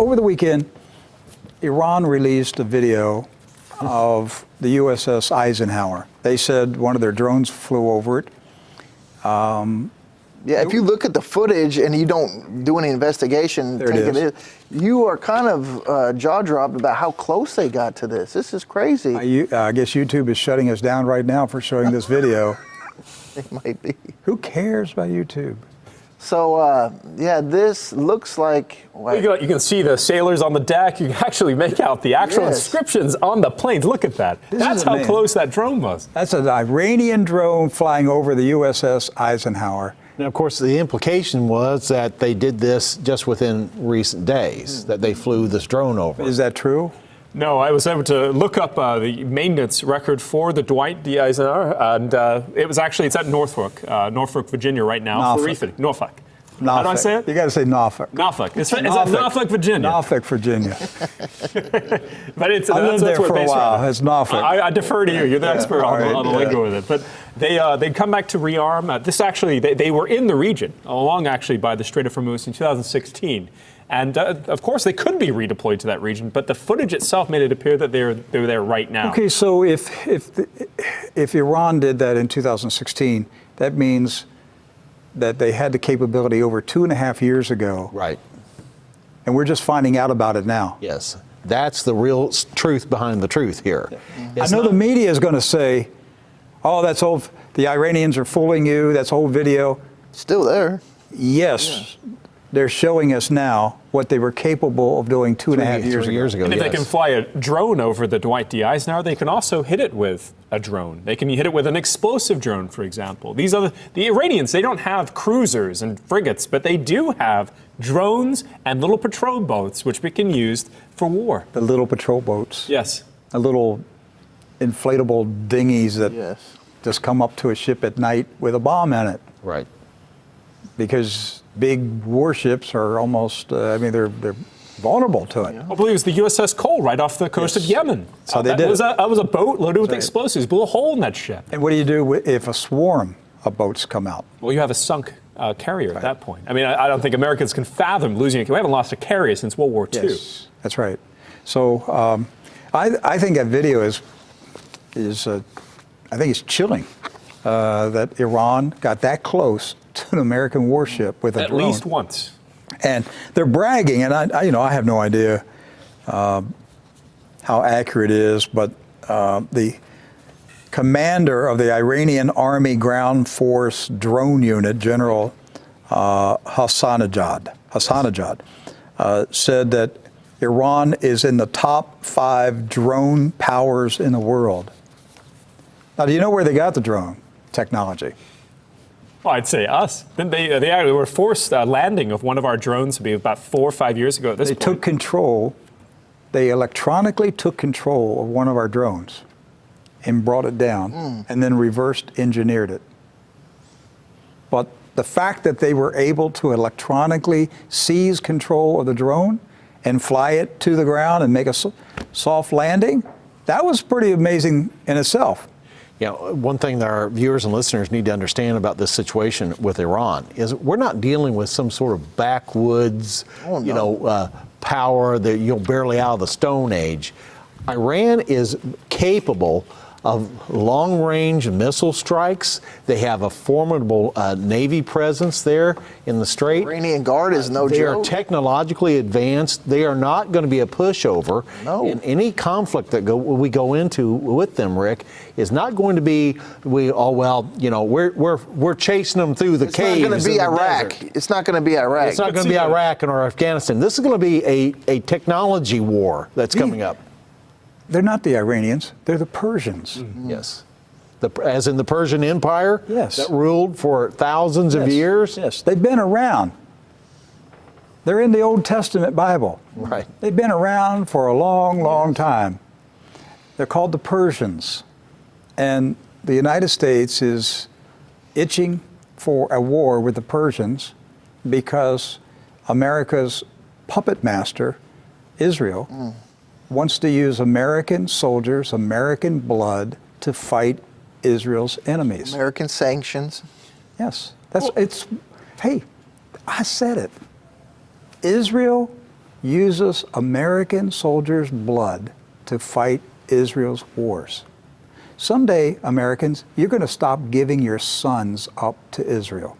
over the weekend, Iran released a video of the USS Eisenhower. They said one of their drones flew over it. Yeah, if you look at the footage and you don't do any investigation, you are kind of jaw-dropped about how close they got to this. This is crazy. I guess YouTube is shutting us down right now for showing this video. It might be. Who cares about YouTube? So, yeah, this looks like... You can see the sailors on the deck. You can actually make out the actual inscriptions on the planes. Look at that. That's how close that drone was. That's an Iranian drone flying over the USS Eisenhower. And of course, the implication was that they did this just within recent days, that they flew this drone over. Is that true? No, I was able to look up the maintenance record for the Dwight D. Eisenhower, and it's at Norfolk, Virginia right now. Norfolk. How do I say it? You got to say Norfolk. Norfolk. It's at Norfolk, Virginia. Norfolk, Virginia. But I lived there for a while. It's Norfolk. I defer to you. You're the expert on the lingo with it. But they come back to rearm. They were in the region, along actually by the Strait of Hormuz in 2016. And of course, they could be redeployed to that region, but the footage itself made it appear that they're there right now. Okay, so if Iran did that in 2016, that means that they had the capability over 2.5 years ago. Right. And we're just finding out about it now. Yes. That's the real truth behind the truth here. I know the media is going to say, oh, that's old. The Iranians are fooling you. That's old video. Still there. Yes. They're showing us now what they were capable of doing 2.5 years ago. And if they can fly a drone over the Dwight D. Eisenhower, they can also hit it with a drone. They can hit it with an explosive drone, for example. These are the Iranians. They don't have cruisers and frigates, but they do have drones and little patrol boats, which we can use for war. The little patrol boats. Yes. The little inflatable dinghies that just come up to a ship at night with a bomb in it. Right. Because big warships are almost, they're vulnerable to it. I believe it was the USS Cole right off the coast of Yemen. So that was a boat loaded with explosives, blew a hole in that ship. And what do you do if a swarm of boats come out? Well, you have a sunk carrier at that point. I mean, I don't think Americans can fathom losing it. We haven't lost a carrier since World War II. Yes, that's right. So I think that video is chilling that Iran got that close to an American warship with a drone. At least once. And they're bragging, and I have no idea how accurate it is, but the commander of the Iranian Army Ground Force Drone Unit, General Hassanejad, said that Iran is in the top 5 drone powers in the world. Now, do you know where they got the drone technology? Well, I'd say us. Then they were forced landing of one of our drones to be about 4 or 5 years ago at this point. They took control. They electronically took control of one of our drones and brought it down and then reversed engineered it. But the fact that they were able to electronically seize control of the drone and fly it to the ground and make a soft landing, that was pretty amazing in itself. Yeah, one thing that our viewers and listeners need to understand about this situation with Iran is we're not dealing with some sort of backwoods, power that you're barely out of the Stone Age. Iran is capable of long-range missile strikes. They have a formidable Navy presence there in the Strait. Iranian Guard is no joke. They are technologically advanced. They are not going to be a pushover. No. And any conflict that we go into with them, Rick, is not going to be we're chasing them through the caves. It's not going to be Iraq. It's not going to be Iraq. It's not going to be Iraq or Afghanistan. This is going to be a technology war that's coming up. They're not the Iranians, they're the Persians. Mm-hmm. Yes. As in the Persian Empire? Yes. That ruled for thousands of years? Yes, they've been around. They're in the Old Testament Bible. Right. They've been around for a long, long time. They're called the Persians. And the United States is itching for a war with the Persians because America's puppet master, Israel, wants to use American soldiers, American blood to fight Israel's enemies. American sanctions. Yes. Hey, I said it. Israel uses American soldiers' blood to fight Israel's wars. Someday, Americans, you're going to stop giving your sons up to Israel.